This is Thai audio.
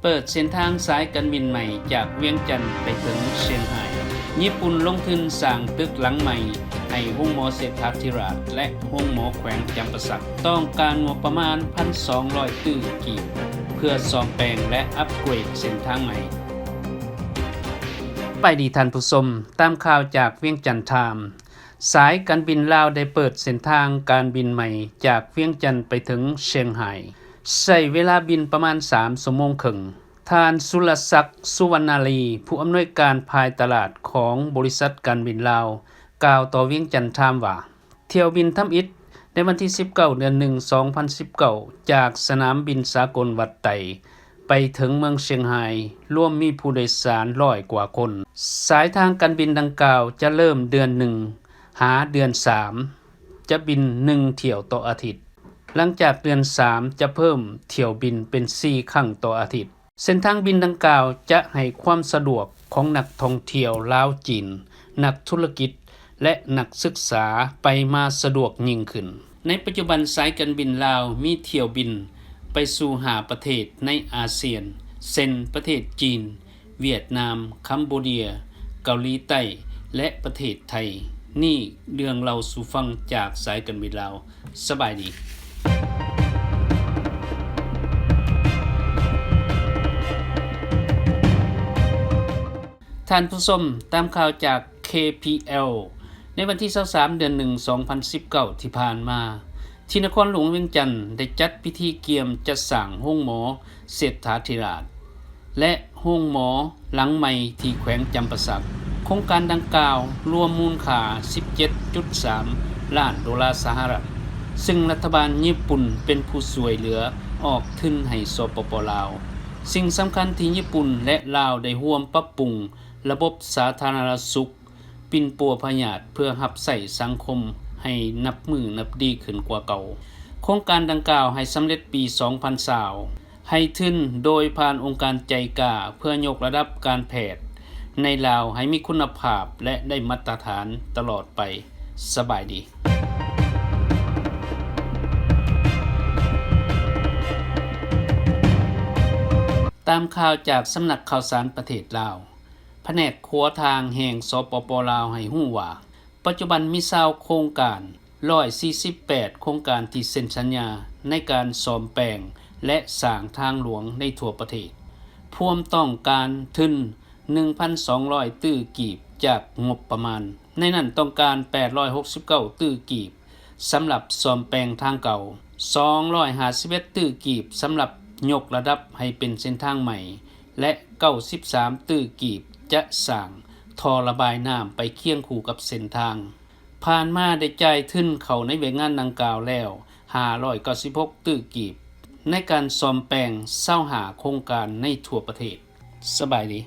เปิดเส้นทางสายการบินใหม่จากเวียงจันทร์ไปถึงเชียงรายญี่ปุ่นลงทุนสร้างตึกหลังใหม่ให้โรงหมอเศรษฐาธิราชและโรงหมอแขวงจำปาสักต้องการงบประมาณ 1,200 ตื้อกีบเพื่อซ่อมแปลงและอัปเกรดเส้นทางใหม่ไปดีท่านผู้ชมตามข่าวจากเวียงจันทร์ไทม์สายการบินลาวได้เปิดเส้นทางการบินใหม่จากเวียงจันทร์ไปถึงเชียงรายใช้เวลาบินประมาณ3 ชั่วโมงครึ่งท่านสุรศักดิ์สุวรรณาลีผู้อำนวยการภายตลาดของบริษัทการบินลาวกล่าวต่อเวียงจันทร์ไทม์ว่าเที่ยวบินทำอิฐในวันที่19 เดือน 1 2019จากสนามบินสากลวัดไต่ไปถึงเมืองเชียงรายรวมมีผู้โดยสาร100 กว่าคนสายทางการบินดังกล่าวจะเริ่มเดือน1หาเดือน3จะบิน1เที่ยวต่ออาทิตย์หลังจากเดือน3จะเพิ่มเที่ยวบินเป็น4ครั้งต่ออาทิตย์เส้นทางบินดังกล่าวจะให้ความสะดวกของนักท่องเที่ยวลาวจีนนักธุรกิจและนักศึกษาไปมาสะดวกยิ่งขึ้นในปัจจุบันสายการบินลาวมีเที่ยวบินไปสู่5 ประเทศในอาเซียนเช่นประเทศจีนเวียดนามคัมโบเดียเกาหลีใต้และประเทศไทยนี่เรื่องเราสู่ฟังจากสายการบินลาวสบายดีท่านผู้ชมตามข่าวจาก KPL ในวันที่23 เดือน 1 2019 ที่ผ่านมาที่นครหลวงเวียงจันทร์ได้จัดพิธีเกียมจัดสร้างโรงหมอเศรษฐาธิราชและโรงหมอหลังใหม่ที่แขวงจำปาสักโครงการดังกล่าวรวมมูลค่า 17.3 ล้านดอลลาร์สหรัฐซึ่งรัฐบาลญี่ปุ่นเป็นผู้ช่วยเหลือออกทุนให้สปป.ลาวสิ่งสำคัญที่ญี่ปุ่นและลาวได้ร่วมปรับปรุงระบบสาธารณสุขปิ่นปัวพยาธิเพื่อรับใช้สังคมให้นับมือนับดีขึ้นกว่าเก่าโครงการดังกล่าวให้สำเร็จปี 2020ให้ทุนโดยผ่านองค์การใจกล้าเพื่อยกระดับการแพทย์ในลาวให้มีคุณภาพและได้มาตรฐานตลอดไปสบายดีตามข่าวจากสำนักข่าวสารประเทศลาวแผนกขัวทางแห่งสปป.ลาวให้ฮู้ว่าปัจจุบันมี20โครงการ148โครงการที่เซ็นสัญญาในการซ่อมแปลงและสร้างทางหลวงในทั่วประเทศพวมต้องการทุน 1,200 ตื้อกีบจากงบประมาณในนั้นต้องการ869ตื้อกีบสำหรับซ่อมแปลงทางเก่า251ตื้อกีบสำหรับยกระดับให้เป็นเส้นทางใหม่และ93ตื้อกีบจะสร้างท่อระบายน้ำไปเคียงคู่กับเส้นทางผ่านมาได้จ่ายทุนเข้าในเวงานดังกล่าวแล้ว596ตื้อกีบในการซ่อมแปลง25โครงการในทั่วประเทศสบายดี